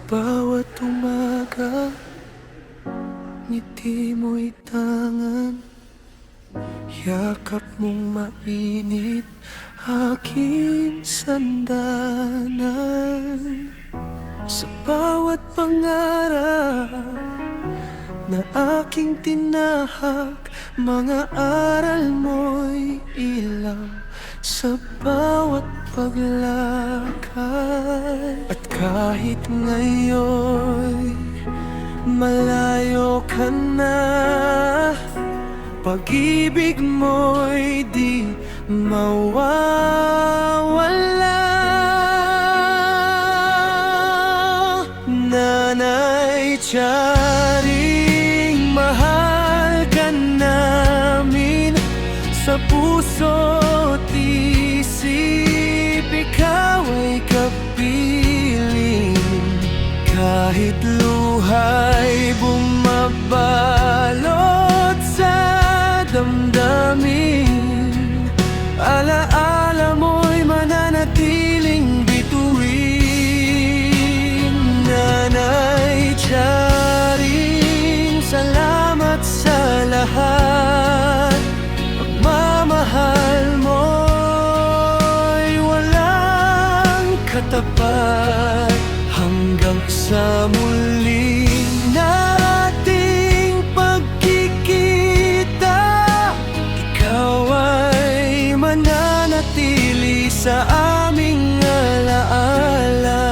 bawat umaga, ngiti mo'y tangan, yakap mong mainit aking sandanan. Sa bawat pangarap na aking tinahak, mga aral mo'y ilaw sa bawat paglakad. At kahit ngayon malayo ka na, pag-ibig mo'y di mawawala. Nanay Tiyaring, mahal ka namin sa puso't isip, ikaw ay kapiling. Kahit luha'y bumabalot sa damdamin, alaala mo'y mananatiling bituin. Nanay Tiyaring, salamat sa lahat. Pagmamahal mo'y walang katapat, hanggang sa muling nating pagkikita, ikaw ay mananatili sa aming alaala.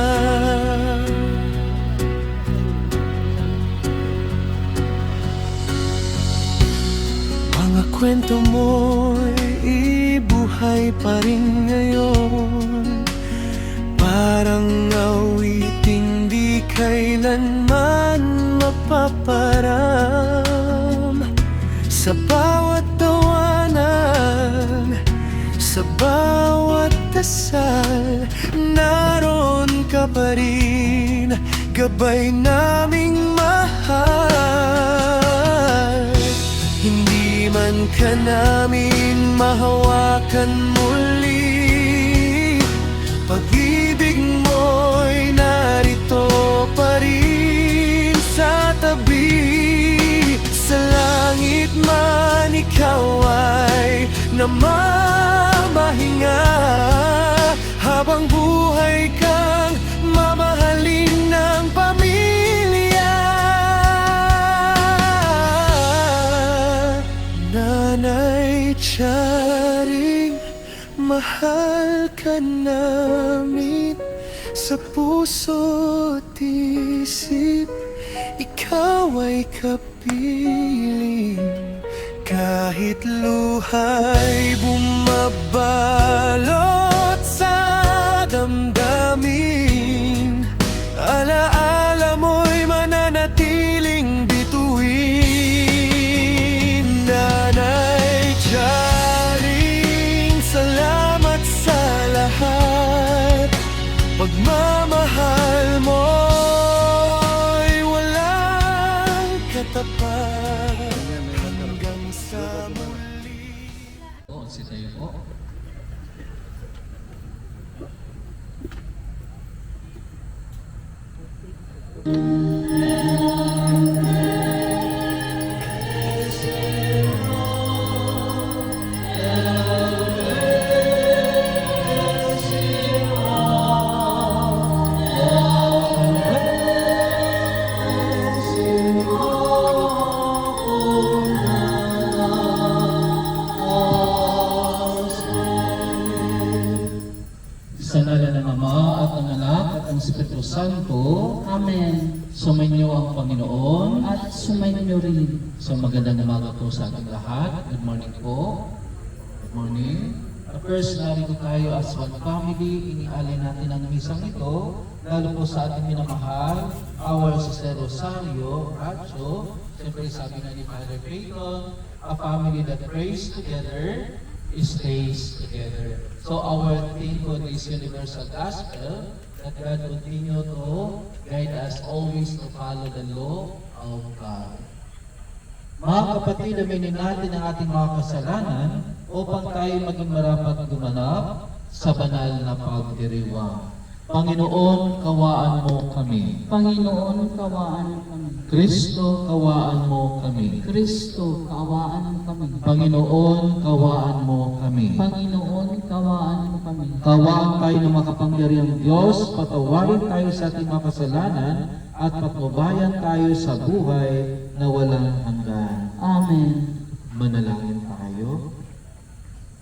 Mga kwento mo'y ibuhay pa rin ngayon, parang awiting di kailanman mapaparam. Sa bawat tawanan, sa bawat dasal, naroon ka pa rin, gabay naming mahal. Hindi man ka namin mahawakan muli, pag-ibig mo'y narito pa rin sa tabi. Sa langit man ikaw ay namamahinga, habang buhay kang mamahalin ng pamilya. Nanay Tiyaring, mahal ka namin sa puso't isip, ikaw ay kapiling. Kahit luha'y bumabalot sa damdamin, alaala mo'y mananatiling bituin. Nanay Tiyaring, salamat sa lahat. Pagmamahal mo'y walang katapat, hanggang sa muli. Si tayo po. Sa ngalan ng Ama at ng Anak at ng Espiritu Santo. Amen. Sumainyo ang Panginoon. At sumainyo rin. So magandang umaga po sa ating lahat. Good morning po. Good morning. First, narito tayo as one family. Inialay natin ang misang ito, lalo po sa ating minamahal, our Sister Rosario Bracho. Siyempre sabi nga ni Father Peyton, a family that prays together stays together. So our theme for this universal gospel, that God continue to guide us always to follow the law of God. Mga kapatid, aminin natin ang ating mga kasalanan upang tayo maging marapat gumanap sa banal na pagdiriwang. Panginoon, kawaan mo kami. Panginoon, kawaan mo kami. Kristo, kawaan mo kami. Kristo, kaawaan mo kami. Panginoon, kawaan mo kami. Panginoon, kawaan mo kami. Kawaan tayo ng makapangyarihang Diyos, patawarin tayo sa ating mga kasalanan, at patnubayan tayo sa buhay na walang hanggan. Amen. Manalangin tayo.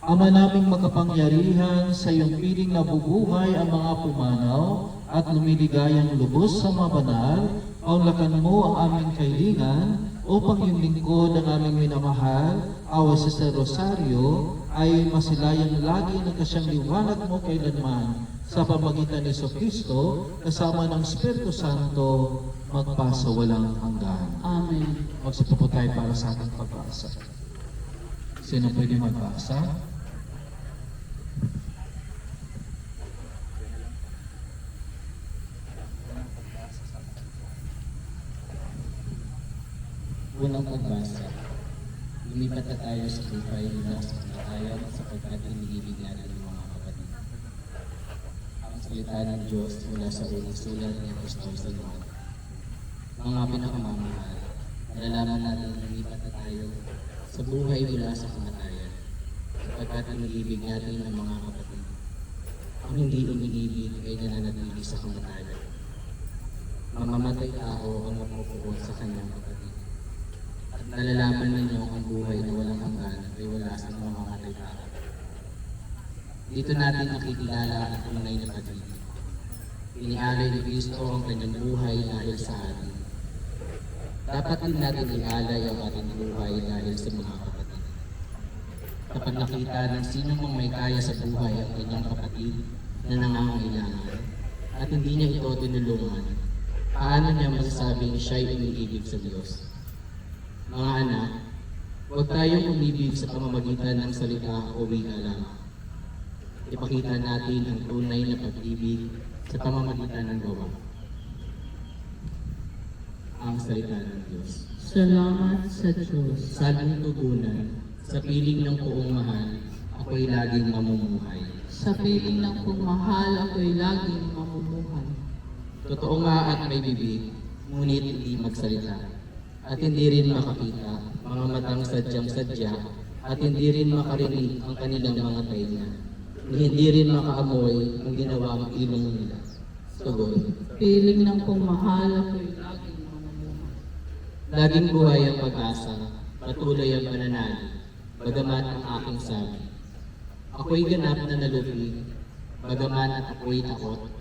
Ama naming makapangyarihan, sa iyong piling nabubuhay ang mga pumanaw at lumiligayang lubos sa mga banal, paunlakan mo ang aming kailingan upang yung lingkod ng aming minamahal, awa sa Rosario, ay masilayang lagi ng kasyang liwanag mo kailanman sa pamagitan ni Kristo kasama ng Espiritu Santo magpasa walang hanggan. Amen. Magsipo po tayo para sa ating pagbasa. Sino pwede magbasa? Unang pagbasa, lumipat na tayo sa buhay mula sa kamatayan sapagkat iniibig natin ng mga kapatid. Ang salita ng Diyos mula sa unang sulat ni Apostol San Juan. Mga pinakamamahal, nalalaman natin na lumipat na tayo sa buhay mula sa kamatayan sapagkat iniibig natin ng mga kapatid. Ang hindi umiibig ay nananatili sa kamatayan. Mamamatay tao ang mapupuot sa kanyang kapatid. At nalalaman ninyo ang buhay na walang hanggan ay wala sa mamamatay tao. Dito natin nakikilala ang tunay na pag-ibig. Inialay ni Kristo ang kanyang buhay dahil sa atin. Dapat din natin ialay ang ating buhay dahil sa mga kapatid. Kapag nakita ng sino mang may kaya sa buhay ang kanyang kapatid na nangangailangan at hindi niya ito tinulungan, paano niya masasabing siya'y umiibig sa Diyos? Mga anak, huwag tayong umibig sa pamamagitan ng salita o wika lang. Ipakita natin ang tunay na pag-ibig sa pamamagitan ng gawa. Ang salita ng Diyos. Salamat sa Diyos. Sa ating tugunan, sa piling ng poong mahal, ako'y laging mamumuhay. Sa piling ng pagmahal, ako'y laging mamumuhay. Totoo nga at may bibig, ngunit hindi magsalita. At hindi rin makakita, mga matang sadyang-sadya, at hindi rin makarinig ang kanilang mga tainga. Hindi rin makaamoy ang ginawang ilong nila. Tugon. Piling ng pagmahal, ako'y laging mamumuhay. Laging buhay ang pag-asa, patuloy ang pananalig, bagamat ang aking sabi. Ako'y ganap na nalupig, bagaman at ako'y takot.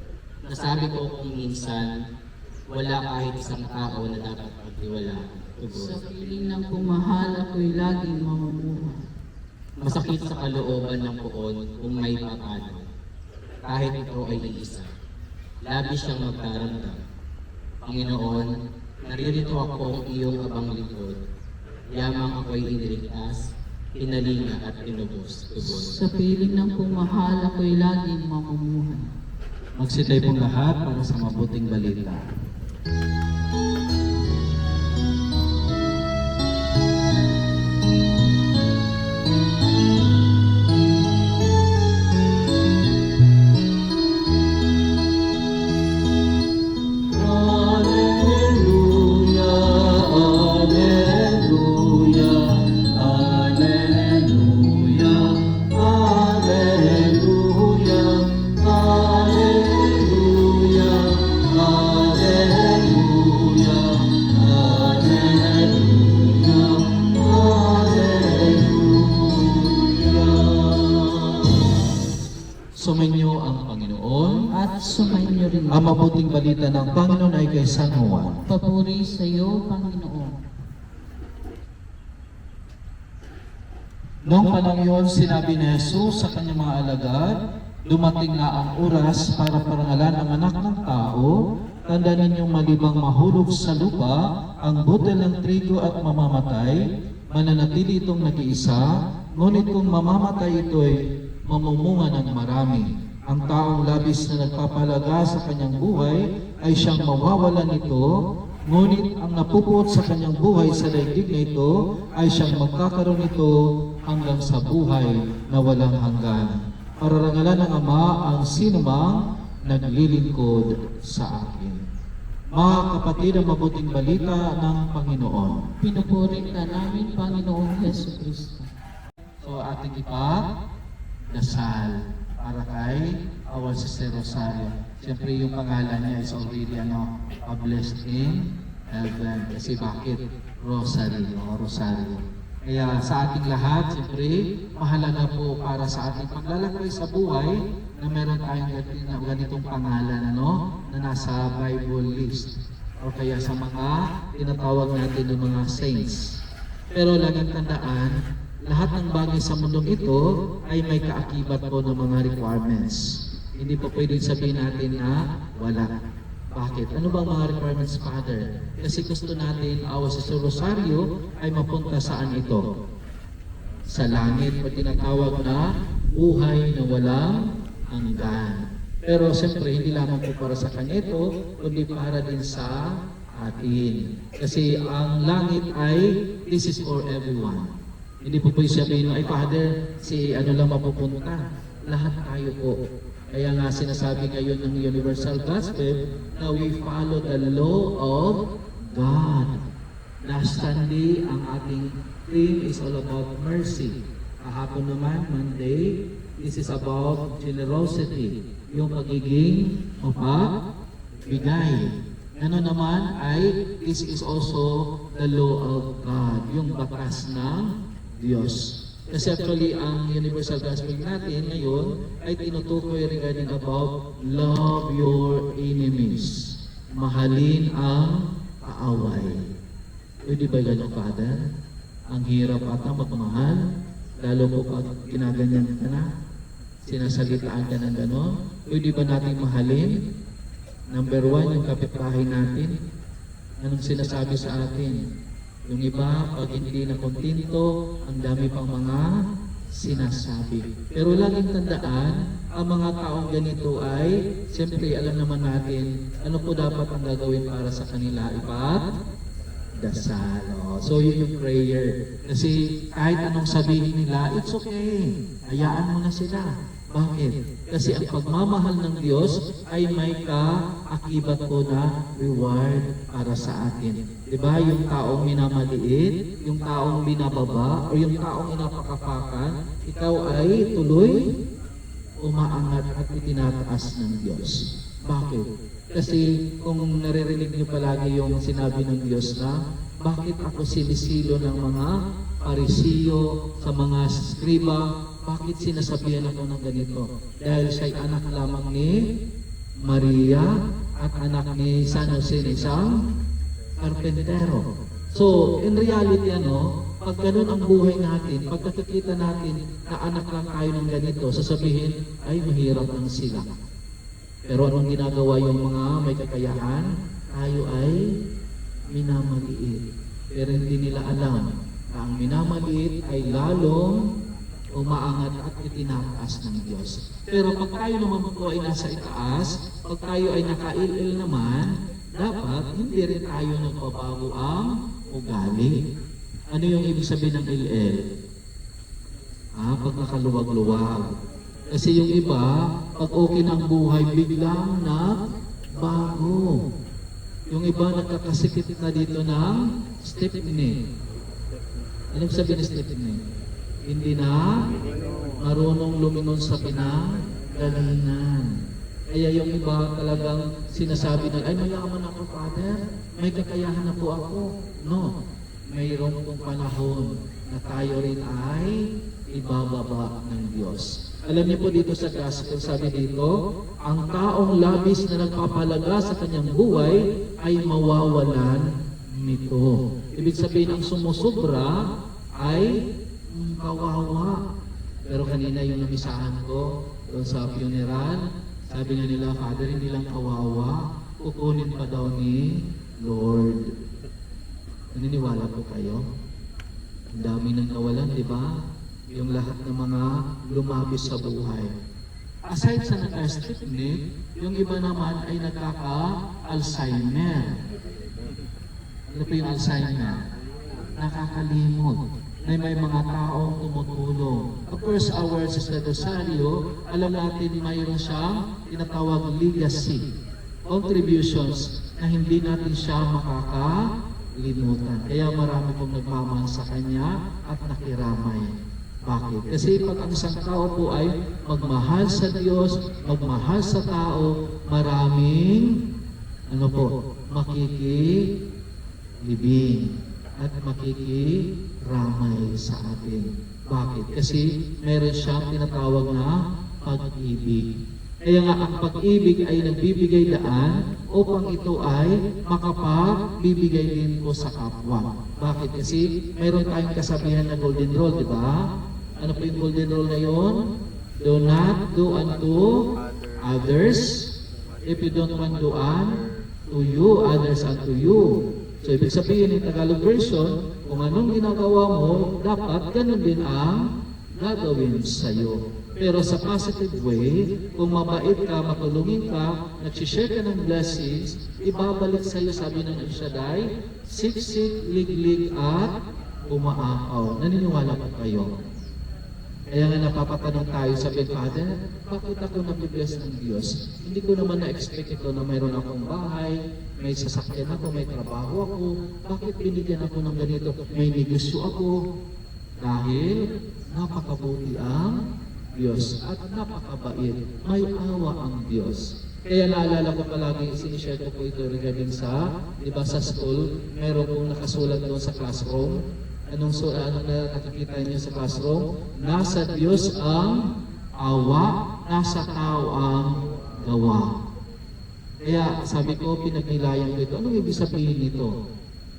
Nasabi ko kung minsan, wala kahit isang tao na dapat pagtiwalaan. Sa Tugon. piling ng pagmahal, ako'y laging mamumuhay. Masakit sa kalooban ng poon kung may papano. Kahit ito ay iisa. Labis siyang magkaramdam. Panginoon, naririto ako ang iyong abang lingkod. Yamang ako'y iniligtas, pinalinga at pinubos. Tugon. Sa piling ng pagmahal, ako'y laging mamumuhay. Magsitay pong lahat para sa mabuting balita. Sumainyo ang Panginoon. At sumainyo rin. Ang mabuting balita ng Panginoon ay kay San Juan. Papuri sa iyo, Panginoon. Noong panahon yun, sinabi ni Jesus sa kanyang mga alagad, dumating na ang oras para parangalan ang anak ng tao. Tanda ninyong malibang mahulog sa lupa ang butil ng trigo at mamamatay, mananatili itong nag-iisa, ngunit kung mamamatay ito'y mamumunga ng marami. Ang taong labis na nagpapalaga sa kanyang buhay ay siyang mawawalan nito, ngunit ang napupuot sa kanyang buhay sa daigdig na ito ay siyang magkakaroon nito hanggang sa buhay na walang hanggan. Pararangalan ng Ama ang sinumang naglilingkod sa akin. Mga kapatid, ang mabuting balita ng Panginoon. Pinupuri ka namin, Panginoong Heso Kristo. So ating dasal para kay our Sister Rosario. Siyempre yung pangalan niya is already published in heaven. Kasi bakit? Rosario. Kaya sa ating lahat, siyempre, mahalaga po para sa ating paglalakbay sa buhay na meron tayong ganitong pangalan na nasa Bible list o kaya sa mga tinatawag natin ng mga saints. Pero laging tandaan, lahat ng bagay sa mundong ito ay may kaakibat po ng mga requirements. Hindi po pwedeng sabihin natin na wala. Bakit? Ano bang mga requirements, Father? Kasi gusto natin, our Sister Rosario ay mapunta saan ito? Sa langit, o tinatawag na buhay na walang hanggan. Pero siyempre, hindi lamang po para sa kanya ito, kundi para din sa atin. Kasi ang langit ay, this is for everyone. Hindi po pwede sabihin, ay Father, si lang mapupunta. Lahat tayo po. Kaya nga sinasabi ngayon ng Universal Gospel na we follow the law of God. Last Sunday, ang ating theme is all about mercy. Kahapon naman, Monday, this is about generosity. Yung pagiging mapagbigay. Ano naman ay, this is also the law of God. Yung batas ng Diyos. Kasi actually, ang Universal Gospel natin ngayon ay tinutukoy regarding about love your enemies. Mahalin ang kaaway. Pwede ba ganun, Father? Ang hirap ata magmahal, lalo po pag ginaganyan ka na, sinasalitaan ka ng gano'n. Pwede ba natin mahalin? Number 1, yung kapitbahay natin. Anong sinasabi sa atin? Yung iba, pag hindi na kontento, ang dami pang mga sinasabi. Pero laging tandaan, ang mga taong ganito ay, siyempre alam naman natin, ano po dapat ang gagawin para sa kanila? Dasal. So yun yung prayer. Kasi kahit anong sabihin nila, it's okay. Hayaan mo na sila. Bakit? Kasi ang pagmamahal ng Diyos ay may kaakibat po na reward para sa atin. Diba? Yung taong minamaliit, yung taong binababa, o yung taong inapakapakan, ikaw ay tuloy umaangat at itinataas ng Diyos. Bakit? Kasi kung naririnig niyo palagi yung sinabi ng Diyos na, bakit ako sinisilo ng mga Parisiyo, sa mga skriba, bakit sinasabihan ako ng ganito? Dahil siya'y anak lamang ni Maria at anak ni San Jose, isang karpentero. So, in reality, pag ganun ang buhay natin, pag nakikita natin na anak lang tayo ng ganito, sasabihin, ay mahirap lang sila. Pero anong ginagawa yung mga may kakayahan? Tayo ay minamaliit. Pero hindi nila alam na ang minamaliit ay lalong umaangat at itinataas ng Diyos. Pero pag tayo naman po ay nasa itaas, pag tayo ay nakailil naman, dapat hindi rin tayo nagbabago ang ugali. Ano yung ibig sabihin ng il-il? Pag nakaluwag-luwag. Kasi yung iba, pag okay ng buhay, biglang nagbago. Yung iba nagkakasikit na dito ng stepney. Anong sabihin ng stepney? Hindi na marunong lumingon sa pinanggalingan. Kaya yung iba talagang sinasabi na, ay mayaman ako, Father, may kakayahan na po ako. No, mayroon pong panahon na tayo rin ay ibababa ng Diyos. Alam niyo po dito sa gospel, sabi dito, ang taong labis na nagpapalaga sa kanyang buhay ay mawawalan nito. Ibig sabihin, ang sumusobra ay kawawa. Pero kanina yung namisahan ko doon sa funeral, sabi nga nila, Father, hindi lang kawawa, kukunin pa daw ni Lord. Naniniwala po kayo? Ang dami nang nawalan, di ba? Yung lahat ng mga lumabis sa buhay. Aside sa naka-stepney, yung iba naman ay nagkaka-Alzheimer. Ano po yung Alzheimer? Nakakalimot. na may mga taong tumutulong. Of course, our Sister Rosario, alam natin mayroon siyang tinatawag legacy, contributions na hindi natin siya makakalimutan. Kaya marami pong nagmamahal sa kanya at nakiramay. Bakit? Kasi pag ang isang tao po ay magmahal sa Diyos, magmahal sa tao, maraming makikilibing at makikiramay sa atin. Bakit? Kasi meron siyang tinatawag na pag-ibig. Kaya nga ang pag-ibig ay nagbibigay daan upang ito ay makapagbibigay din po sa kapwa. Bakit? Kasi meron tayong kasabihan na golden rule, di ba? Ano po yung golden rule na yun? Do not do unto others if you don't want to unto you, others unto you. So, ibig sabihin ng Tagalog version, kung anong ginagawa mo, dapat ganun din ang gagawin sa'yo. Pero sa positive way, kung mabait ka, matulungin ka, nag-share ka ng blessings, ibabalik sa'yo, sabi ng El Shaddai, siksik, liglig, at umaakaw. Naniniwala ba kayo? Kaya nga napapatanong tayo, sabi, Father, bakit ako nabibless ng Diyos? Hindi ko naman na-expect ito na mayroon akong bahay, may sasakyan ako, may trabaho ako. Bakit binigyan ako ng ganito? May negosyo ako. Dahil napakabuti ang Diyos at napakabait. May awa ang Diyos. Kaya naalala ko palagi, sinishare ko po ito regarding sa, di ba sa school, meron pong nakasulat doon sa classroom. Ano na nakikita niyo sa classroom? Nasa Diyos ang awa, nasa tao ang gawa. Kaya sabi ko, pinagnilayan ko ito. Anong ibig sabihin nito?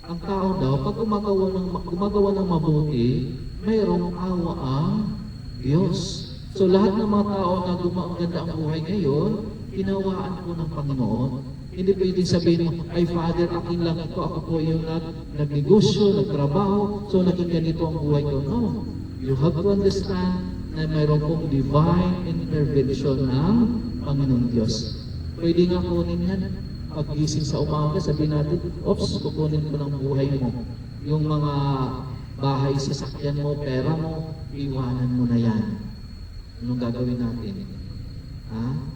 Ang tao daw, pag gumagawa ng mabuti, mayroong awa ang Diyos. So lahat ng mga tao na gumaganda ang buhay ngayon, ginawaan po ng Panginoon. Hindi pwedeng sabihin mo, ay Father, akin lang ito, ako po yung nagnegosyo, nagtrabaho, so naging ganito ang buhay ko. No. You have to understand na mayroon pong divine intervention ng Panginoong Diyos. Pwede nga kunin yan. Pag-gising sa umaga, sabihin natin, oops, kukunin ko ng buhay mo. Yung mga bahay, sasakyan mo, pera mo, iwanan mo na yan. Anong gagawin natin? Ha?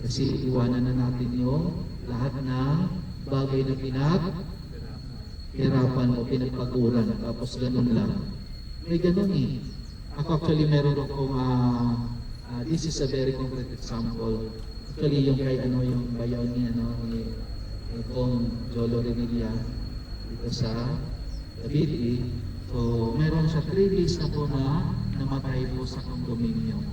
Kasi iwanan na natin yung lahat ng bagay na pinaghirapan o pinagpaguran. Tapos ganun lang. May ganun eh. Ako actually meron akong, this is a very concrete example. Actually yung kay yung bayaw ni Kong Jolo Remilla dito sa Cavite. So meron siya 3 days na po na namatay po sa condominium.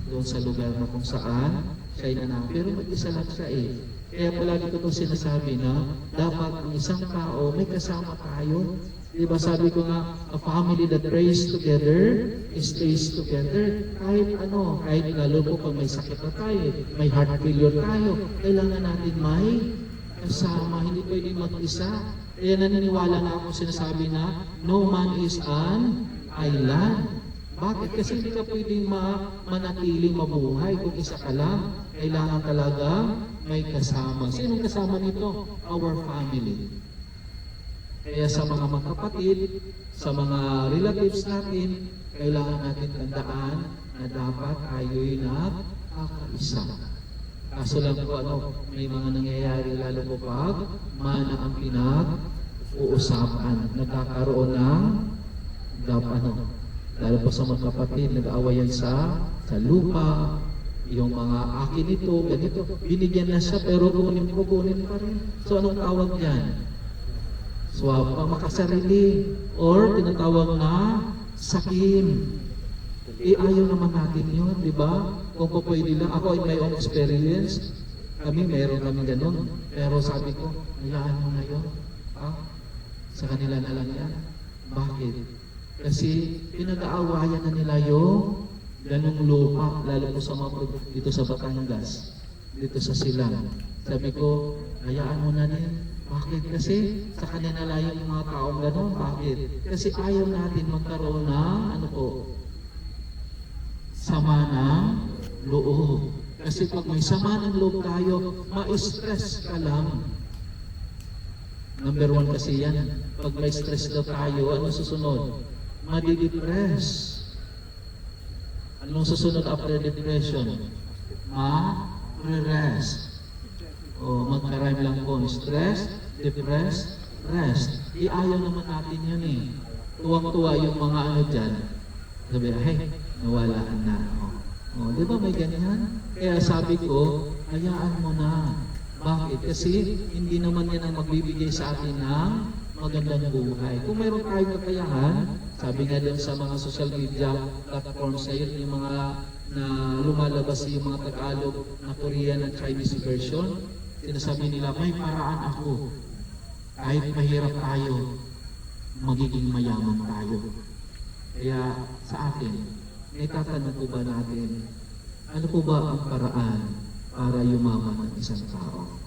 Doon sa lugar na kung saan siya na. Pero mag-isa lang siya eh. Kaya palagi ko itong sinasabi na dapat ang isang tao may kasama tayo. Diba sabi ko nga, a family that prays together, stays together. Kahit lalo po pag may sakit na tayo, may heart failure tayo, kailangan natin may kasama, hindi pwedeng mag-isa. Kaya naniniwala nga ako sinasabi na, no man is an island. Bakit? Kasi hindi ka pwedeng manatiling mabuhay kung isa ka lang. Kailangan talaga may kasama. Sinong kasama nito? Our family. Kaya sa mga magkapatid, sa mga relatives natin, kailangan natin tandaan na dapat tayo'y nagkakaisa. Kaso lang po may mga nangyayari lalo po pag mana ang pinag-uusapan. Nagkakaroon ng lalo po sa mga kapatid, nag-aawayan sa lupa, yung mga akin ito, ganito, binigyan na siya pero kunin pa rin. So anong tawag dyan? Swapa, makasarili, or tinatawag na sakim. Ayaw naman natin yun, di ba? Kung po pwede lang, ako in my own experience, meron kami ganun. Pero sabi ko, hayaan mo na yun. Sa kanila na lang yan. Bakit? Kasi pinag-aawayan na nila yung ganung lupa, lalo po sa mga dito sa Batangas, dito sa Silang. Sabi ko, hayaan mo na din. Bakit? Kasi sa kanila lang yung mga taong gano'n. Bakit? Kasi ayaw natin magkaroon ng sama ng loob. Kasi pag may sama ng loob tayo, ma-stress ka lang. Number 1 kasi yan. Pag may stress daw tayo, ano susunod? madidepress. Anong susunod after depression? Ma-rest. O magka-rhyme lang po, stress, depress, rest. Ayaw naman natin yun eh. Tuwang-tuwa yung mga ano dyan. Sabi, hey, nawalaan na ako. O, di ba may ganyan? Kaya sabi ko, hayaan mo na. Bakit? Kasi hindi naman yan ang magbibigay sa atin ng magandang buhay. Kung mayroon tayong kakayahan, sabi nga din sa mga social media platforms na yun, yung mga na lumalabas yung mga Tagalog na Korean at Chinese version, sinasabi nila, may paraan ako. Kahit mahirap tayo, magiging mayaman tayo. Kaya sa atin, itatanong po ba natin, ano po ba ang paraan para yumaman ang isang tao?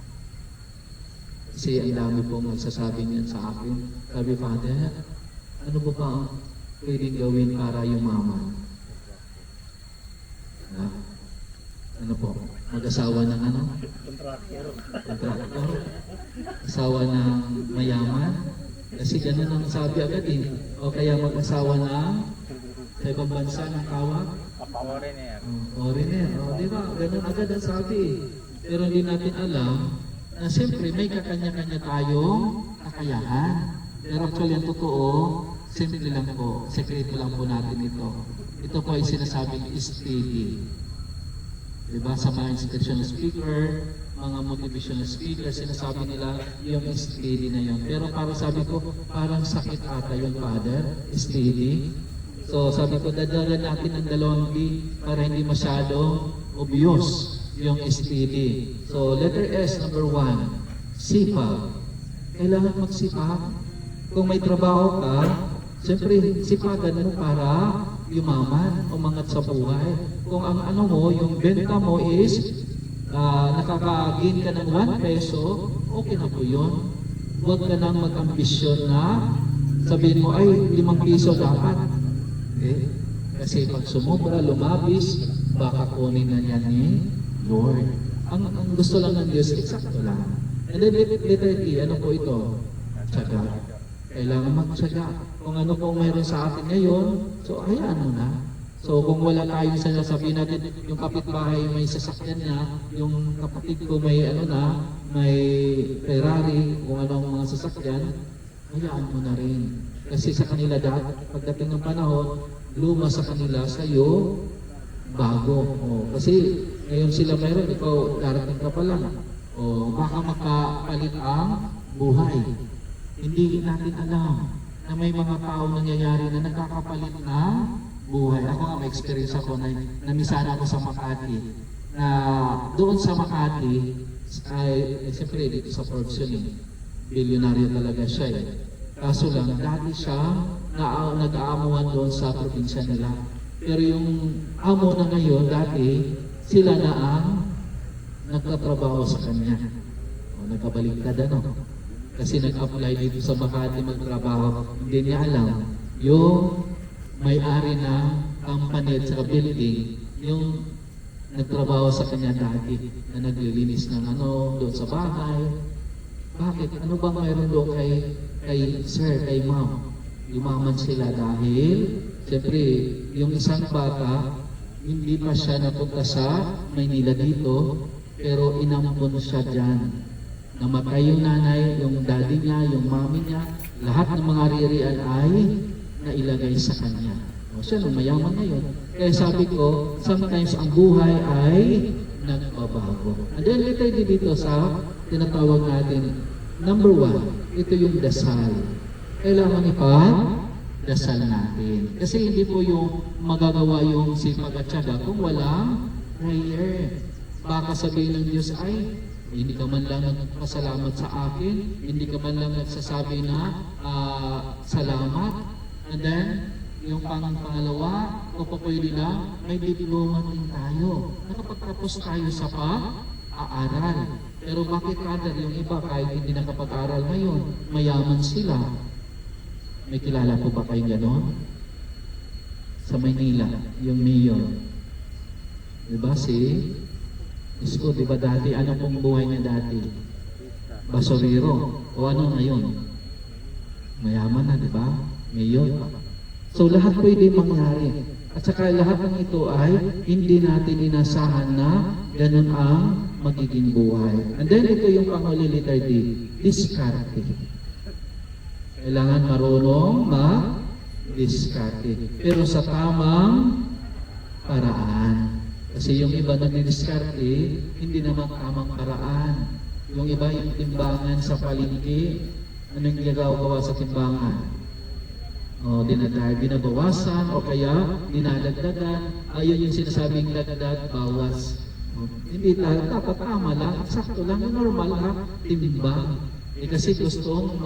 Kasi ang dami pong nagsasabi niyan sa akin. Sabi, Father, ano po ba ang pwedeng gawin para yumaman? Na? Ano po? Mag-asawa ng ano? Kontraktor. Asawa ng mayaman. Kasi ganun ang sabi agad eh. O kaya mag-asawa ng sa ibang bansa ng tawag? Foreigner. Foreigner. O, di ba? Ganun agad ang sabi. Pero hindi natin alam na siyempre may kakanya-kanya tayong kakayahan. Pero actually ang totoo, simple lang po. Sekreto lang po natin ito. Ito po ay sinasabing steady. Diba? Sa mga inspirational speaker, mga motivational speaker, sinasabi nila yung steady na yun. Pero parang sabi ko, parang sakit ata yung Father, steady. So sabi ko, dadalan natin ang dalawang D para hindi masyadong obvious yung steady. So letter S, number 1, sipag. Kailangan magsipag. Kung may trabaho ka, siyempre sipagan mo para yumaman, umangat sa buhay. Kung ang ano mo, yung benta mo is nakaka-gain ka ng 1 peso, okay na po yun. Huwag ka nang mag-ambisyon na sabihin mo, ay 5 piso dapat. Okay? Kasi pag sumobra, lumabis, baka kunin na yan ni Lord. Ang gusto lang ng Diyos, eksakto lang. And then letter T, ano po ito? Tsaga. Kailangan magtsaga. Kung ano pong mayroon sa atin ngayon, so hayaan mo na. So kung wala tayong sinasabi natin, yung kapitbahay may sasakyan niya, yung kapatid ko may ano na, may Ferrari, kung ano ang mga sasakyan, hayaan mo na rin. Kasi sa kanila dati, pagdating ng panahon, luma sa kanila, sa'yo, bago. Kasi ngayon sila mayroon, ikaw darating ka pa lang. Baka makapalit ang buhay. Hindi natin alam na may mga tao nangyayari na nagkakapalit ng buhay. Ako nga, may experience ako na namisana ako sa Makati. Na doon sa Makati, ay siyempre dito sa Forbes yun eh. Bilyonaryo talaga siya eh. Kaso lang, dati siya nag-aamuhan doon sa probinsya nila. Pero yung amo na ngayon, dati, sila na ang nagtatrabaho sa kanya. Nagkabaliktad ano. Kasi nag-apply dito sa Makati magtrabaho, hindi niya alam yung may-ari ng company at sa building, yung nagtrabaho sa kanya dati, na naglilinis ng ano, doon sa bahay. Bakit? Ano bang mayroon doon kay sir, kay ma'am? Yumaman sila dahil, siyempre, yung isang bata, hindi pa siya napunta sa Maynila dito, pero inampon siya dyan. Namatay yung nanay, yung daddy niya, yung mami niya, lahat ng mga ririan ay nailagay sa kanya. Siya nung mayaman ngayon. Kaya sabi ko, sometimes ang buhay ay nagbabago. And then later dito sa tinatawag natin, number 1, ito yung dasal. Kailangan dasal natin. Kasi hindi po yung magagawa yung sipag at tiyaga kung walang prayer. Baka sabihin ng Diyos ay, hindi ka man lang nagpasalamat sa akin, hindi ka man lang nagsasabi na salamat. And then, yung pangalawa, o pa pwede lang, may diploma din tayo. Nakapagtapos tayo sa pag-aaral. Pero bakit rather yung iba kahit hindi nakapag-aaral ngayon, mayaman sila? May kilala po ba kayong gano'n? Sa Maynila, yung mayor. Diba Isko, di ba dati, ano pong buhay niya dati? Basurero. O ano ngayon? Mayaman na, di ba? Mayor. So lahat pwede mangyari. At saka lahat ng ito ay hindi natin inasahan na ganun ang magiging buhay. And then ito yung panghuli, letter D, diskarte. Kailangan marunong mag-diskarte. Pero sa tamang paraan. Kasi yung iba na diskarte, hindi naman tamang paraan. Yung iba yung timbangan sa palengke, anong ginagawa sa timbangan? O, binabawasan o kaya dinadagdagan. Ayun yung sinasabing dagdag, bawas. O, hindi dapat tama lang, sakto lang, yung normal na timbang. Kasi gustong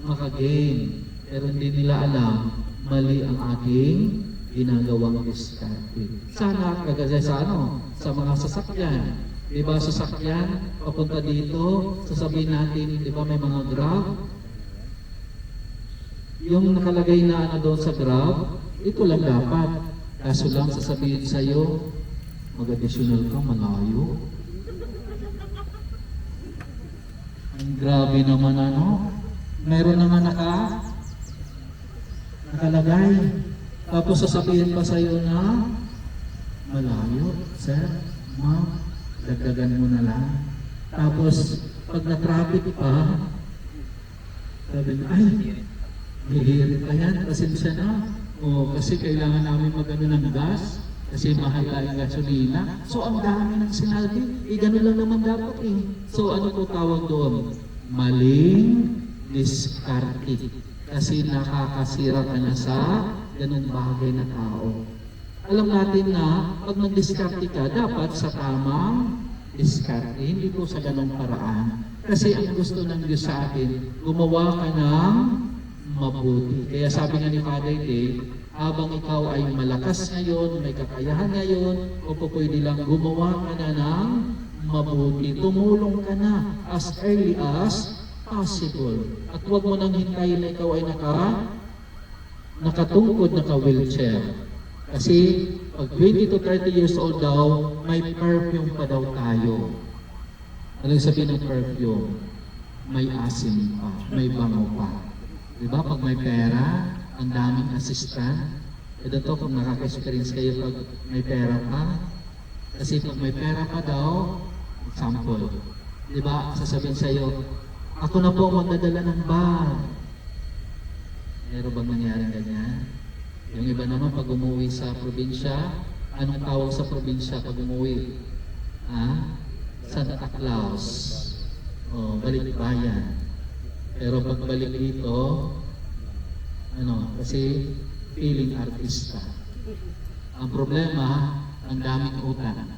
maka-gain. Pero hindi nila alam, mali ang ating ginagawang diskarte. Sana kagaya sa mga sasakyan. Diba sasakyan, papunta dito, sasabihin natin, diba may mga grab? Yung nakalagay na doon sa grab, ito lang dapat. Kaso lang sasabihin sa'yo, mag-additional ka, malayo. Ang grabe naman meron naman nakalagay. Tapos sasabihin pa sa'yo na, malayo, sir, ma'am. Dagdagan mo na lang. Tapos, pag na-traffic pa, sabi na, ay, hihirit pa yan, pasensya na. O, kasi kailangan namin magano ng gas, kasi mahal na yung gasolina. So, ang dami ng sinabi, gano'n lang naman dapat eh. So, ano po tawag doon? Maling diskarte. Kasi nakakasira ka na sa ganung bagay na tao. Alam natin na pag nag-diskarte ka, dapat sa tamang diskarte, hindi po sa ganong paraan. Kasi ang gusto ng Diyos sa atin, gumawa ka ng mabuti. Kaya sabi nga ni Father Day, habang ikaw ay malakas ngayon, may kakayahan ngayon, o pwede lang gumawa ka na ng mabuti. Tumulong ka na as early as possible. At huwag mo nang hintayin na ikaw ay nakatungkod, naka-wheelchair. Kasi pag 20 to 30 years old daw, may perfume pa daw tayo. Anong sabihin ng perfume? May asim pa, may bango pa. Diba? Pag may pera, ang daming assistant. Ito to, kung nakaka-experience kayo pag may pera pa. Kasi pag may pera pa daw, example, diba? Sasabihin sa'yo, ako na po magdadala ng bag. Meron bang nangyaring ganyan? Yung iba naman pag umuwi sa probinsya, anong tawag sa probinsya pag umuwi? Santa Claus. O, balikbayan. Pero pag balik dito, kasi feeling artista. Ang problema, ang daming utang.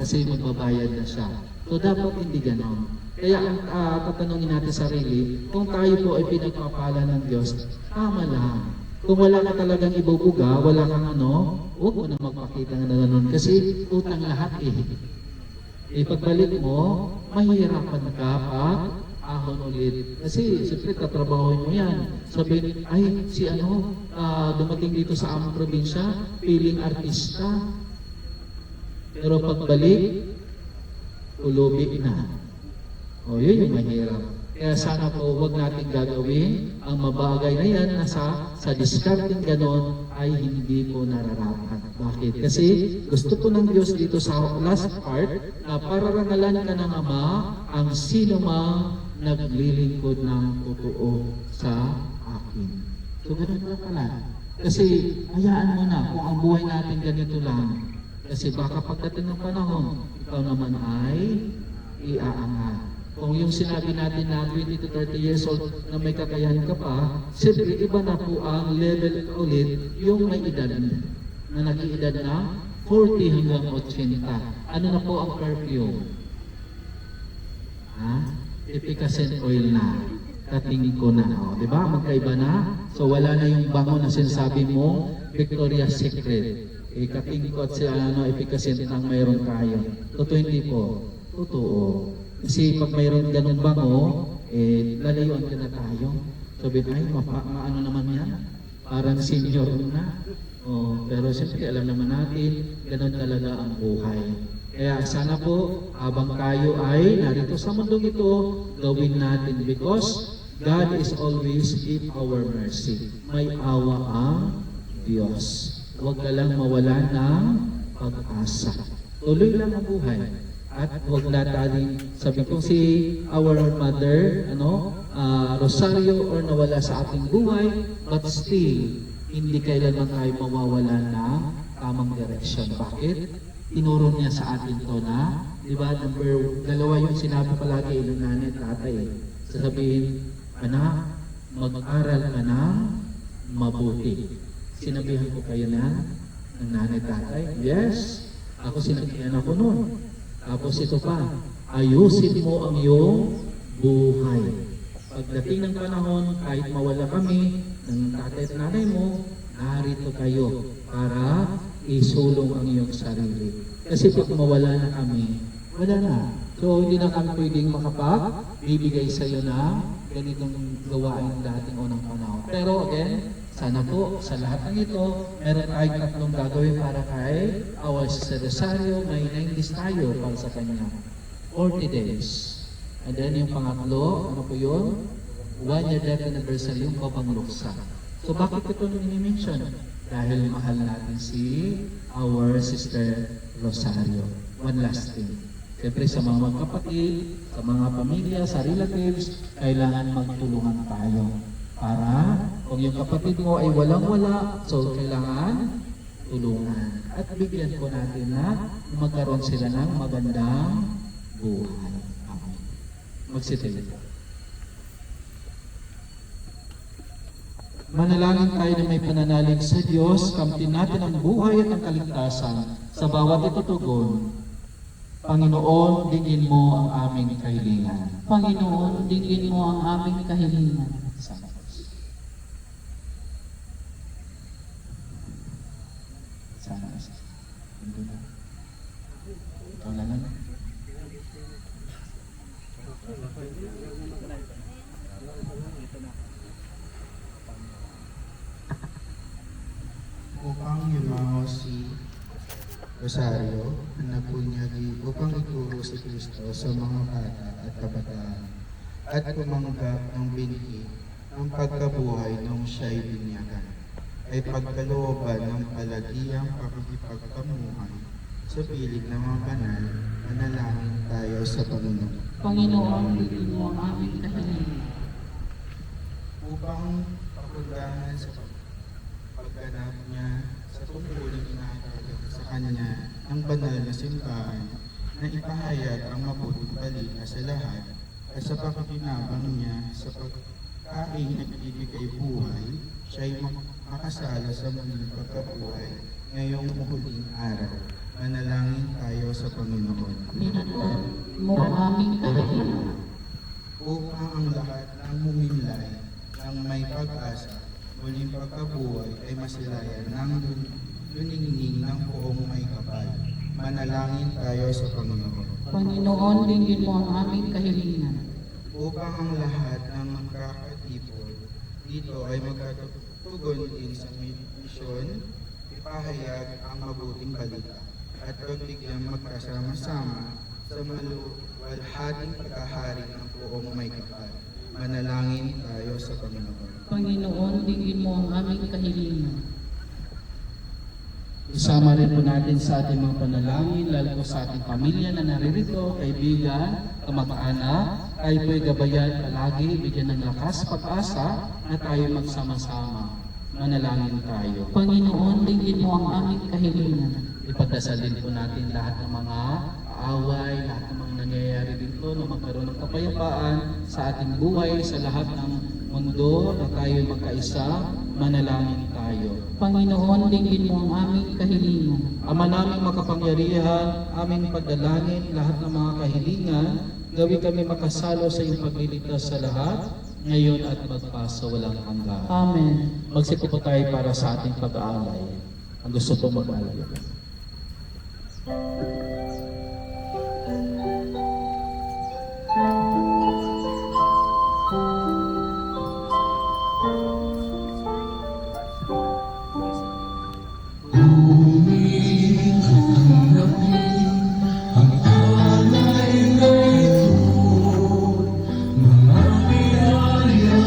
Kasi magbabayad na siya. So dapat hindi ganon. Kaya ang tatanungin natin sarili, kung tayo po ay pinagpapala ng Diyos, tama lang. Kung wala ka talagang ibubuga, wala kang huwag mo na magpakita na gano'n. Kasi utang lahat eh. Pagbalik mo, mahihirapan ka pag ahon ulit. Kasi siyempre tatrabahoin mo yan. Sabihin, ay si dumating dito sa among probinsya, feeling artista. Pero pagbalik, ulubi na. O yun yung mahirap. Kaya sana po huwag natin gagawin ang mabagay na yan na sa discarding ganon ay hindi po nararapat. Bakit? Kasi gusto po ng Diyos dito sa last part na pararangalan ka ng Ama ang sino mang naglilingkod ng totoo sa akin. So ganun po pala. Kasi hayaan mo na kung ang buhay natin ganito lang. Kasi baka pagdating ng panahon, ikaw naman ay iaangat. Kung yung sinabi natin na 20 to 30 years old na may kakayahan ka pa, siyempre iba na po ang level ulit yung may edad na nag-iedad na 40 hanggang 80. Ano na po ang perfume? Efficacent oil na. Katingin ko na. Diba? Magkaiba na. So wala na yung bango na sinasabi mo, Victoria's Secret. Katingin ko at efficacent ang mayroon tayo. Totoo hindi po. Totoo. Kasi pag mayroon ganun bango, lalayuan ka na tayo. Sabi, ay, maano naman yan? Parang senior na. Pero siyempre, alam naman natin, ganun talaga ang buhay. Kaya sana po, habang tayo ay narito sa mundong ito, gawin natin because God is always in our mercy. May awa ang Diyos. Huwag ka lang mawala ng pag-asa. Tuloy lang ang buhay. At huwag natin, sabi ko si our mother, Rosario, or nawala sa ating buhay, but still, hindi kailanman tayo mawawala ng tamang direksyon. Bakit? Tinuro niya sa atin to na, di ba, dalawa yung sinabi palagi ng nanay at tatay. Sasabihin, anak, mag-aral ka ng mabuti. Sinabihan ko kayo na ng nanay at tatay? Yes, ako sinabihan ako noon. Tapos ito pa, ayusin mo ang iyong buhay. Pagdating ng panahon, kahit mawala kami ng tatay at nanay mo, narito kayo para isulong ang iyong sarili. Kasi pag mawala na kami, wala na. So hindi na kami pwedeng bibigay sa iyo na ganitong gawain dating unang panahon. Pero again, sana po sa lahat ng ito, meron tayong tatlong gagawin para kay our Sister Rosario. May 90 tayo para sa kanya. 40 days. And then yung pangatlo, ano po yun? 1 year death anniversary, yung pabangluksa. So bakit ito nini-mention? Dahil mahal natin si our Sister Rosario. One last thing. Siyempre sa mga kapatid, sa mga pamilya, sa relatives, kailangan magtulungan tayo. Para kung yung kapatid mo ay walang-wala, so kailangan tulungan. At bigyan po natin na magkaroon sila ng magandang buhay. Amen. Magsitilip. Manalangin tayo na may pananalig sa Diyos, kamtin natin ang buhay at ang kaligtasan sa bawat itutugon. Panginoon, dinggin mo ang aming kahilingan. Panginoon, dinggin mo ang aming kahilingan. Sana. Hindi na. Ikaw na lang. Upang yumaw si Rosario, na punyagi upang ituro si Kristo sa mga bata at kabataan at pumanggap ng binhi ng pagkabuhay nung siya'y binyagan, ay pagkalooban ng palagiyang pakikipagkamuhay sa piling ng mga banal, manalangin tayo sa Panginoon. Panginoon, dinggin mo ang aming kahilingan. Upang pakundangan sa pagganap niya sa tungkulin inaagalak sa kanya ang banal na simbahan na ipahayag ang mabuting balita sa lahat at sa pakikinabang niya sa pagkaing nagbibigay buhay, siya'y makasala sa muling pagkabuhay ngayong huling araw. Manalangin tayo sa Panginoon. Dinggin mo ang aming kahilingan. Upang ang lahat ng mumilay ng may pag-asa, muling pagkabuhay ay masilayan ng luningning ng poong may kapal. Manalangin tayo sa Panginoon. Panginoon, dinggin mo ang aming kahilingan. Upang ang lahat ng magkakatipon dito ay magkatugon din sa misyon, ipahayag ang mabuting balita at pagbigyan magkasama-sama sa maluwalhating pagkahari ng poong may kapal. Manalangin tayo sa Panginoon. Panginoon, dinggin mo ang aming kahilingan. Isama rin po natin sa ating mga panalangin, lalo po sa ating pamilya na naririto, kaibigan, kamag-anak, tayo po'y gabayan palagi, bigyan ng lakas, pag-asa, na tayo magsama-sama. Manalangin tayo. Panginoon, dinggin mo ang aming kahilingan. Ipagdasal din po natin lahat ng mga away, lahat ng mga nangyayari dito na magkaroon ng kapayapaan sa ating buhay, sa lahat ng mundo na tayo magkaisa, manalangin tayo. Panginoon, dinggin mo ang aming kahilingan. Ama naming makapangyarihan, aming pagdalangin lahat ng mga kahilingan, gawin kami makasalo sa iyong pagliligtas sa lahat, ngayon at magpasa walang hanggan. Amen. Magsipo po tayo para sa ating pag-aalay. Ang gusto po mag-alay. Mga biyaya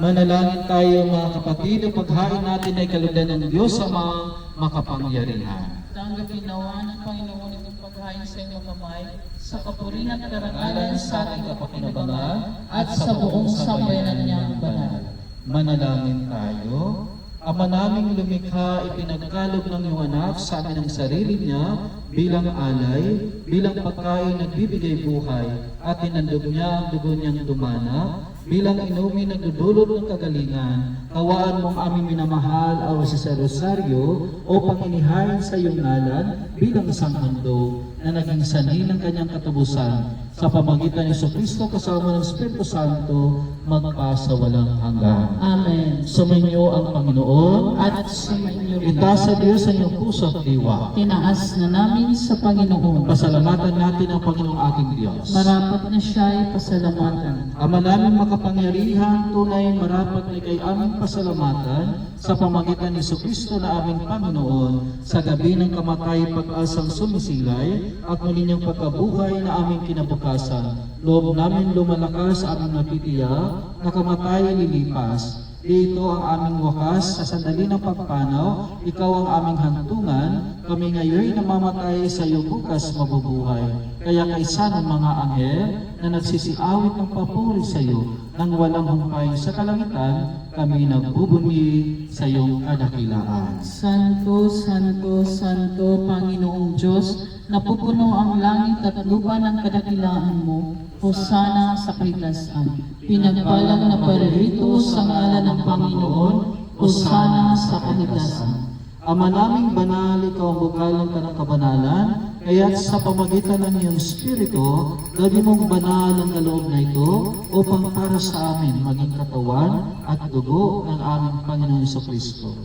Manalangin tayo mga kapatid, ang paghain natin ay kalugdan ng Diyos Ama makapangyarihan. Tanggapin nawa ng Panginoon itong paghain sa inyong kamay, sa kapurihan at karangalan sa ating kapakinabangan at sa buong sambayanan niyang banal. Manalangin tayo. Ama naming lumikha, ipinagkaloob ng iyong anak sa amin ang sarili niya bilang alay, bilang pagkain nagbibigay buhay, at tinandog niya ang dugo niyang dumana, bilang inumin nagdudulot ng kagalingan. Kawaan mong aming minamahal awa sa Rosario upang inihain sa iyong ngalan bilang isang handog na naging sanhi ng kanyang katubusan sa pamagitan ni Jesucristo kasama ng Espiritu Santo magpasa walang hanggan. Amen. Sumainyo ang Panginoon At sumainyo rin. itaas sa Diyos sa inyong puso at diwa. Tinaas na namin sa Panginoon. Pasalamatan natin ang Panginoong ating Diyos. Marapat na siya ay pasalamatan. Ama namin makapangyarihan, tunay marapat na kay aming pasalamatan sa pamagitan ni Jesucristo na aming Panginoon sa gabi ng kamatay pag-asang sumisilay at muli niyang pagkabuhay na aming kinabukasan. Loob namin lumalakas sa aming natitiyak na kamatay lilipas. Dito ang aming wakas sa sandali ng pagpanaw, ikaw ang aming hantungan, kami ngayon namamatay sa iyo bukas mabubuhay. Kaya kaisa ng mga anghel na nagsisiawit ng papuri sa iyo, nang walang humpay sa kalangitan, kami nagbubunyi sa iyong kadakilaan. Santo, Santo, Santo, Panginoong Diyos, napupuno ang langit at lupa ng kadakilaan mo. Hosana sa kaitaasan. Pinagpalang na paririto sa ngalan ng Panginoon. Hosana sa kaitaasan. Ama naming banal, ikaw ang bukal ng kanang kabanalan, kaya't sa pamagitan ng iyong Espiritu, gawin mong banal ang kaloob na ito upang para sa amin maging katawan at dugo ng aming Panginoon Jesucristo.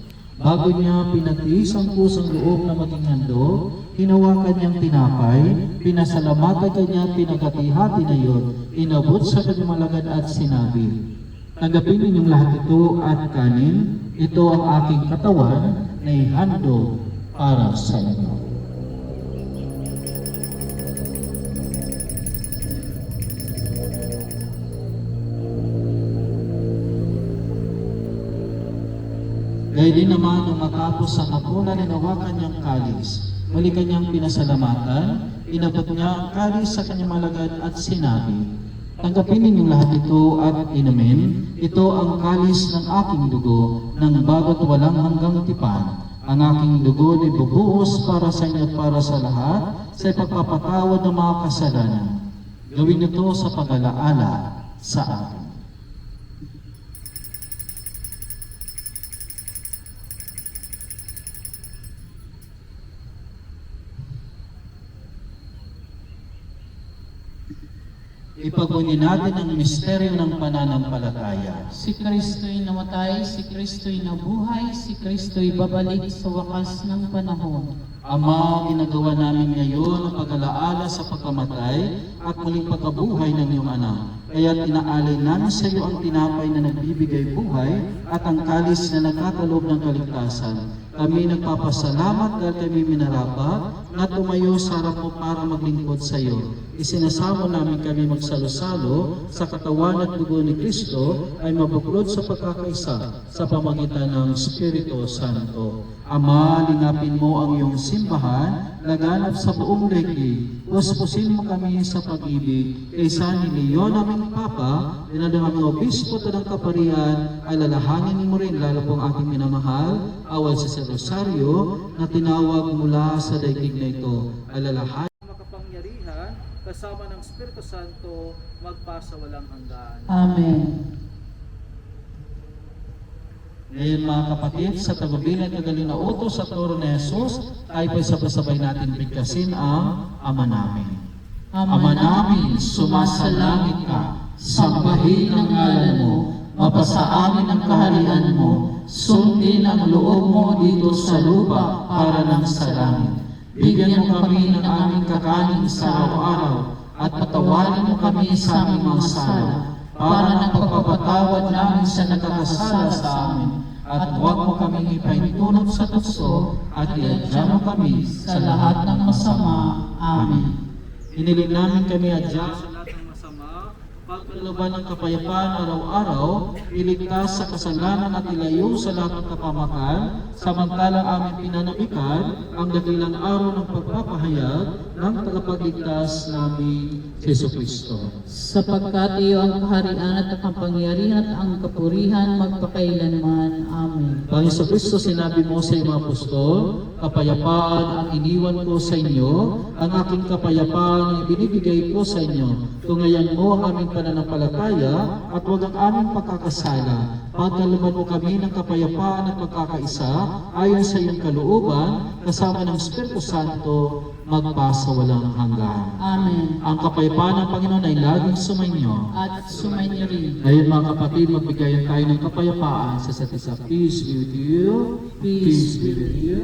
Bago niya pinatiis ang pusong loob na maging handog, hinawakan niyang tinapay, pinasalamatan kanya, pinagati-hati na iyon, inabot sa kanyang malagad at sinabi, "Tanggapin ninyong lahat ito at kanin, ito ang aking katawan na ihandog para sa inyo." Gayun din naman nung matapos sa hapunan, hinawakan niyang kalis. Muli kanyang pinasalamatan, inabot niya ang kalis sa kanyang malagad at sinabi, "Tanggapin ninyong lahat ito at inumin. Ito ang kalis ng aking dugo, ng bago't walang hanggang tipan. Ang aking dugo ay bubuhos para sa inyo at para sa lahat, sa ipagpapatawad ng mga kasalanan. Gawin ito sa pag-alaala sa akin." Ipagmuni natin ang misteryo ng pananampalataya. Si Kristo'y namatay, si Kristo'y nabuhay, si Kristo'y babalik sa wakas ng panahon. Ama, ginagawa namin ngayon ang pag-alaala sa pagkamatay at muling pagkabuhay ng iyong anak. Kaya tinaalay namin sa iyo ang tinapay na nagbibigay buhay at ang kalis na nagkakaloob ng kaligtasan. Kami nagpapasalamat dahil kami minarapat na tumayo sa harap mo para maglingkod sa iyo. Isinasamo namin kami magsalo-salo sa katawan at dugo ni Kristo ay mabuklod sa pagkakaisa sa pamagitan ng Espiritu Santo. Ama, lingapin mo ang iyong simbahan, laganap sa buong daigdig. Puspusin mo kami sa pag-ibig. Kaysa ni Leon aming Papa, dinadang aming Obispo at ng Kaparian, ay lalahangin mo rin lalo pong aking minamahal, awal sa Rosario, na tinawag mula sa daigdig na ito. Ay lalahanin makapangyarihan, kasama ng Espiritu Santo, magpasa walang hanggan. Amen. Ngayon mga kapatid, sa tagubilin at kagaling na utos sa turo ni Jesus, tayo pa sabay-sabay natin bigkasin ang Ama namin. Ama namin, sumasalangit ka, sambahin ang ngalan mo, mapasa amin ang kaharian mo, sundin ang loob mo dito sa lupa para ng sa langit. Bigyan mo kami ng aming kakanin sa araw-araw, at patawarin mo kami sa aming mga sala, para ng pagpapatawad namin sa nagkakasala sa amin, at huwag mo kaming ipahintunot sa tukso, at iadya mo kami sa lahat ng masama. Amen. Hiniling namin kami adya sa lahat ng masama, pagkalooban ng kapayapaan araw-araw, iligtas sa kasalanan at ilayo sa lahat ng kapamakan, samantalang aming pinanamikan ang dakilang araw ng pagpapahayag ng tagapagligtas namin si Jesucristo. Sapagkat iyo ang kaharian at ang kapangyarihan at ang kapurihan magpakailanman. Amen. Panginoon Jesucristo, sinabi mo sa iyong mga apostol, kapayapaan ang iniwan ko sa inyo, ang aking kapayapaan ang ibinibigay ko sa inyo. Tungayan mo ang aming pananampalataya at huwag ang aming pagkakasala. Pagkalooban mo kami ng kapayapaan at pagkakaisa ayon sa iyong kalooban, kasama ng Espiritu Santo, magpasawalang hanggan. Amen. Ang kapayapaan ng Panginoon ay laging sumainyo. At sumainyo rin. Ngayon mga kapatid, magbigayan tayo ng kapayapaan sa isa't isa. Peace be with you. Peace be with you.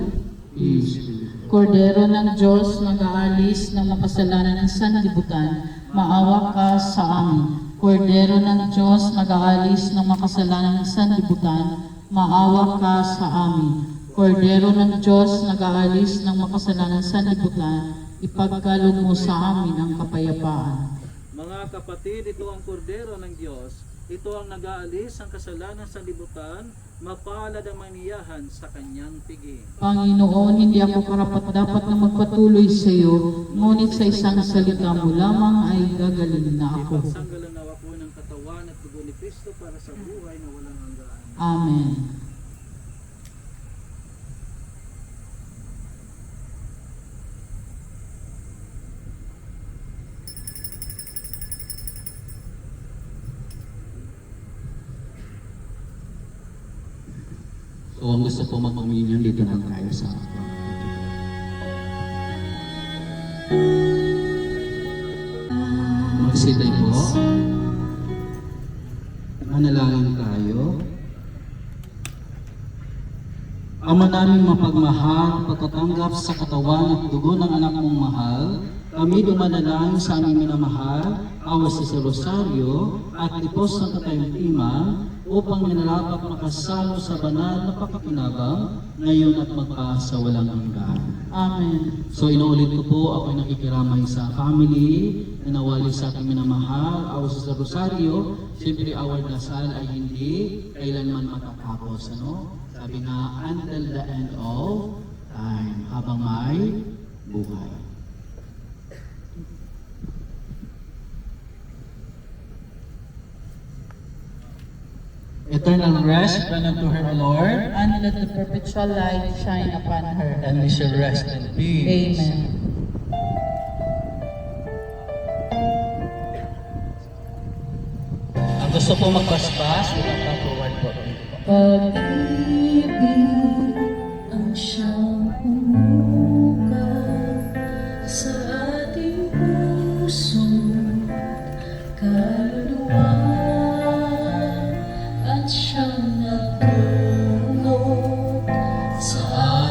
Peace be with you. Kordero ng Diyos, nag-aalis ng makasalanan ng sanlibutan, maawa ka sa amin. Kordero ng Diyos, nag-aalis ng makasalanan ng sanlibutan, maawa ka sa amin. Kordero ng Diyos, nag-aalis ng makasalanan ng sanlibutan, ipagkaloob mo sa amin ang kapayapaan. Mga kapatid, ito ang kordero ng Diyos. Ito ang nag-aalis ang kasalanan sa libutan, mapalad ang maniyahan sa kanyang piging. Panginoon, hindi ako karapat-dapat na magpatuloy sa iyo, ngunit sa isang salita mo lamang ay gagaling na ako. Ipagsanggalang nawa po ng katawan at dugo ni Kristo para sa buhay na walang hanggan. Amen. So, ang gusto po mag-communion, dito na tayo sa magsitay po. Manalangin tayo. Ama naming mapagmahal, pagkatanggap sa katawan at dugo ng anak mong mahal, kami dumadalangin sa aming minamahal, awas sa rosaryo at lipos ng katayutimang upang minarapat makasalo sa banal na pakakinabang ngayon at magpasawalang hanggan. Amen. So inuulit ko po, ako'y nakikiramay sa family, nanawali sa aking minamahal, awas sa rosaryo. Siyempre, our dasal ay hindi kailanman matatapos. Ano? Sabi nga, until the end of time, habang may buhay. Eternal rest, grant unto her, O Lord, And let the perpetual light shine upon her. and we shall rest in peace. Amen. Ang gusto po magbasbas, welcome come forward po. Pag-ibig ang siyang humuga sa ating puso, kaluluwa at siyang natulog sa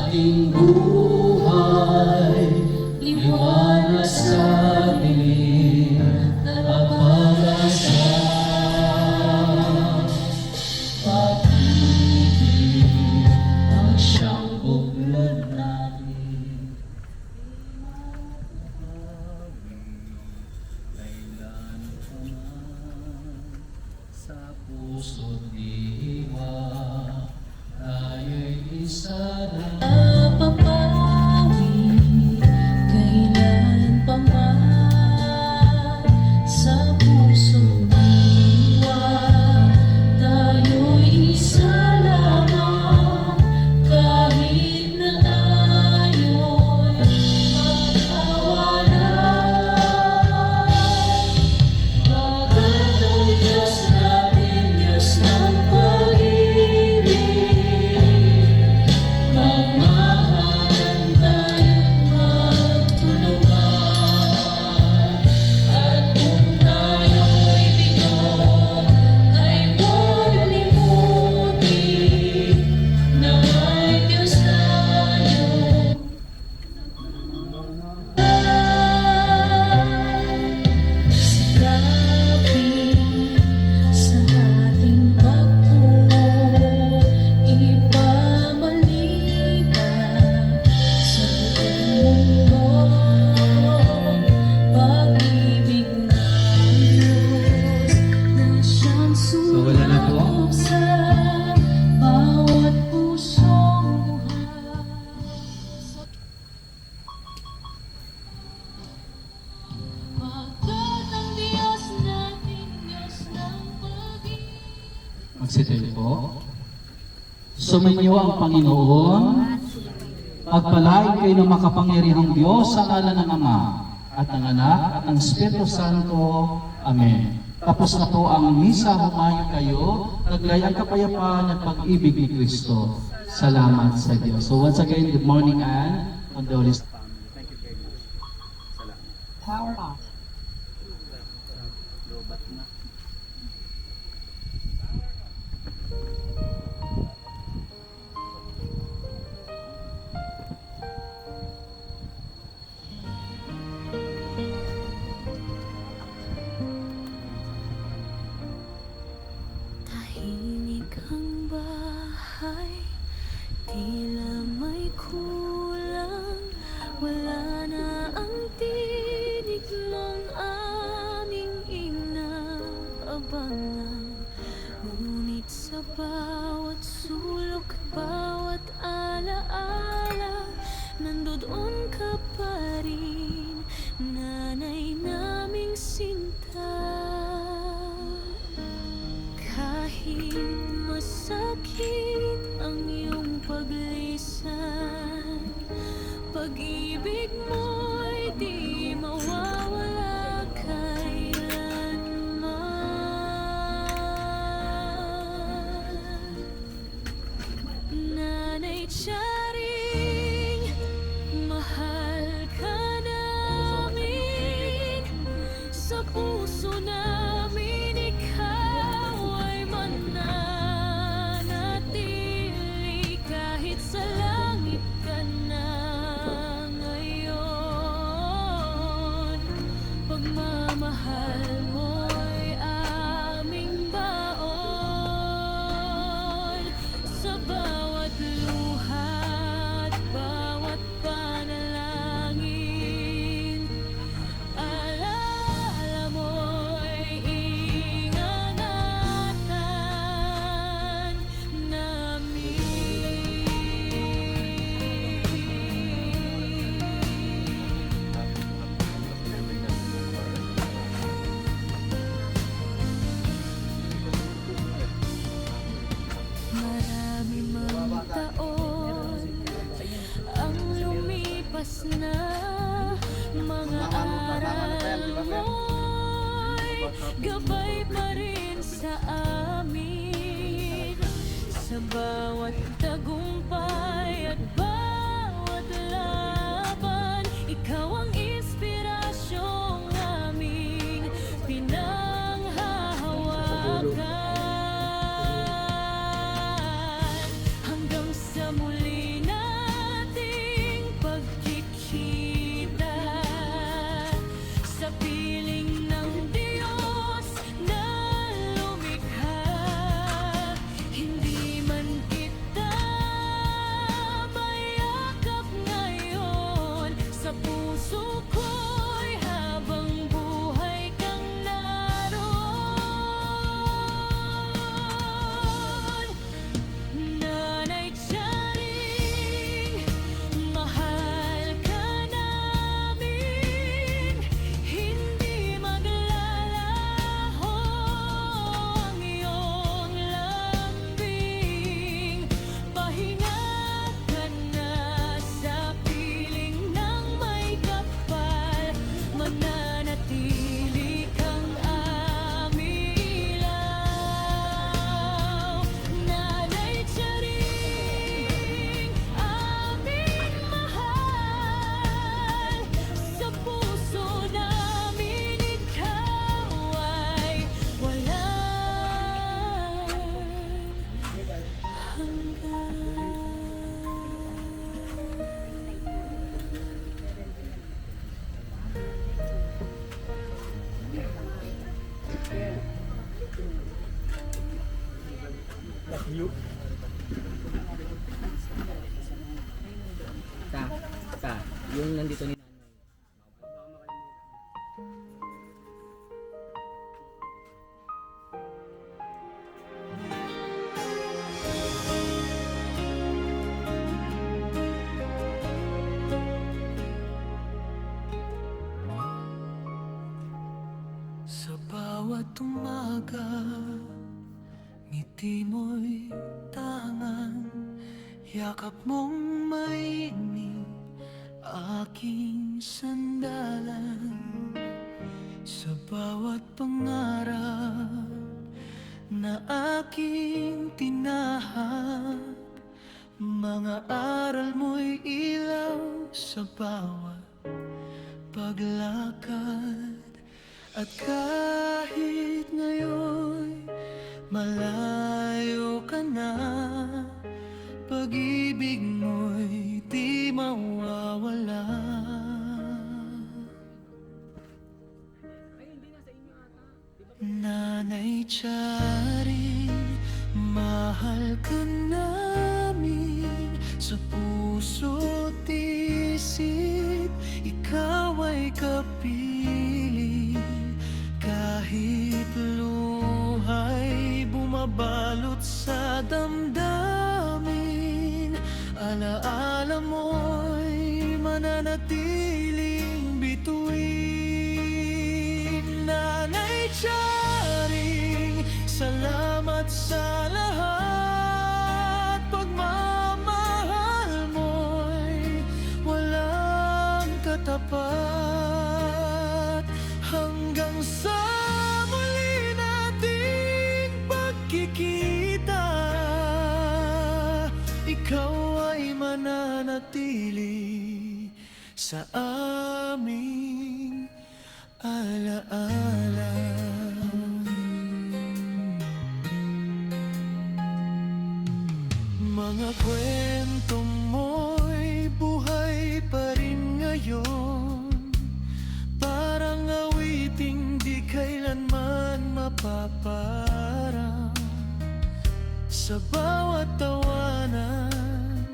Ating buhay, liwanag sa dilim, at pag-asa. Pag-ibig ang siyang buklod natin. Kailan pa man sa puso't diwa, tayo'y isa na. papawi, kailan pa man sa puso't diwa, tayo'y isa lamang, kahit na tayo'y magkawalan. Pagkat ang Diyos natin, Diyos ng pag-ibig, po. Sumainyo ang Panginoon. Pagpalain kayo ng makapangyarihang Diyos sa ngalan ng Ama at ng Anak at ng Espiritu Santo. Amen. Tapos na po ang misa, humayo kayo, naglay ang kapayapaan at pag-ibig ni Kristo. Salamat sa Diyos. So once again, good morning and on the Holy Spirit. Power off. Tahimik ang bahay, tila may kulang. Wala na ang tinig mong aming inaabangan. Ngunit sa bawat sulok at bawat alaala, nandoon ka pa rin, nanay naming sinta. Kahit masakit ang iyong paglisan, pag-ibig mo'y di mawawala kailanman. Nanay Charing, mahal ka namin. Sa puso namin ikaw ay mananatili. Kahit sa langit ka na ngayon, pagmamahal mo'y aming baon. Sa bawat luha at bawat panalangin, alaala mo'y ingangatan namin. Marami mang taon ang lumipas na, mga aral mo'y gabay pa rin sa amin. Sa bawat tagumpay at bawat laban, ikaw ang inspirasyong aming pinanghahawakan. Hanggang sa muli nating pagkikita, sa piling ng Diyos na lumikha. Hindi man kita mayakap ngayon, sa puso ko'y habang buhay kang naroon. Nanay Charing, mahal ka namin. Hindi maglalaho ang iyong lambing. Pahinga ka na sa piling ng may kapal, mananatili kang aming ilaw. Nanay Charing, aming mahal, sa puso namin ikaw ay walang hanggan. Yung nandito ni nanay. Sa bawat umaga, ngiti ngiti mo'y tangan, yakap mong mainit aking sandalan. Sa bawat pangarap na aking tinahak, mga aral mo'y ilaw sa bawat paglakad. At kahit ngayon malayo ka na, pag-ibig mo'y di mawawala. Nanay Chari, mahal ka namin sa puso't isip, ikaw ay kapiling. Kahit luha'y bumabalot sa damdamin, alaala mo'y mananatiling bituin. Nanay Charing, salamat sa lahat. Pagmamahal mo'y walang katapat. Hanggang sa muli nating pagkikita, ikaw ay mananatili sa aming alaala. Mga kwento mo'y buhay pa rin ngayon, parang awiting di kailanman mapaparang. Sa bawat tawanan,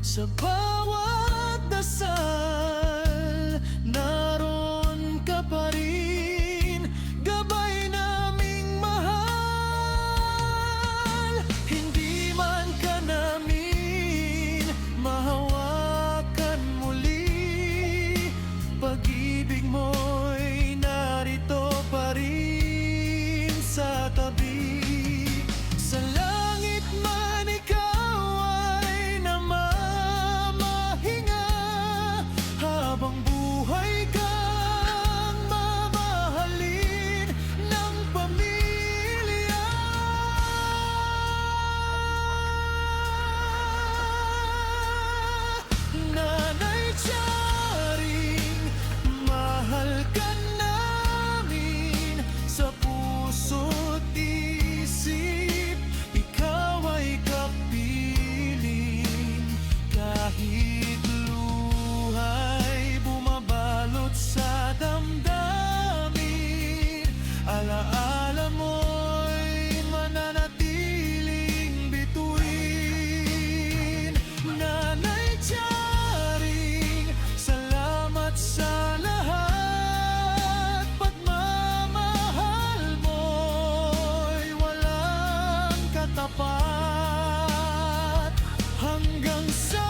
sa bawat dasal, naroon ka pa rin, gabay naming mahal. Hindi man ka namin mahawakan muli, pag-ibig mo'y narito pa rin sa tabi. Sa langit man ikaw ay namamahinga, habang buhay kang mamahalin ng pamilya. Nanay Charing, mahal ka namin sa puso't isip, ikaw ay kapiling. Kahit luha'y bumabalot sa damdamin, alaala mo'y mananatiling bituin. Nanay Charing, salamat sa lahat. Pagmamahal mo'y walang katapat. Hanggang sa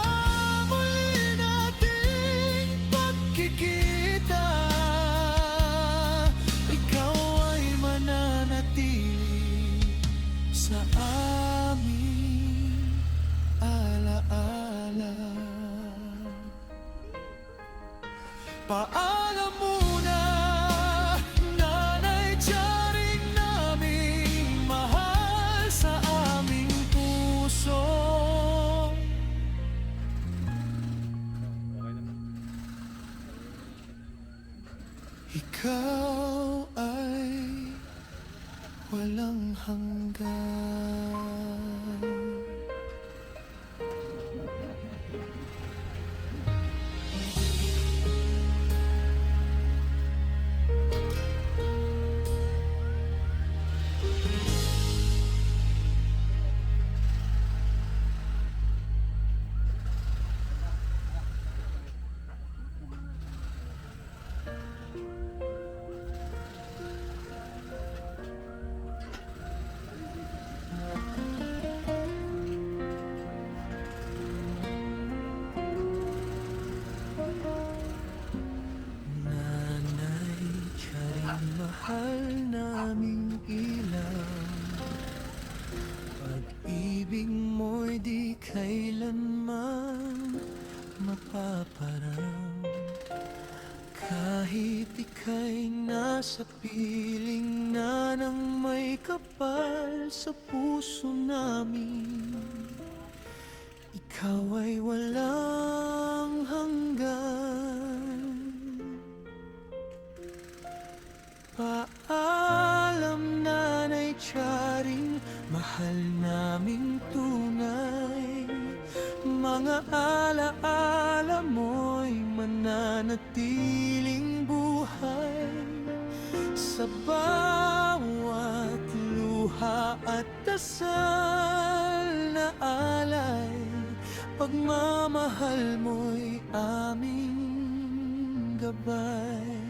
muli nating pagkikita, ikaw ay mananatili sa aming alaala. Paalam muna, Nanay Charing naming mahal sa aming puso. Ikaw ay walang hanggan. mo'y di kailanman mapaparang. Kahit ika'y nasa piling na ng may kapal sa puso namin, ikaw ay walang hanggan. Paalam, Nanay Charing, mahal naming tunay. Mga alaala mo'y mananatiling buhay sa bawat luha at dasal na alay. Pagmamahal mo'y aming gabay.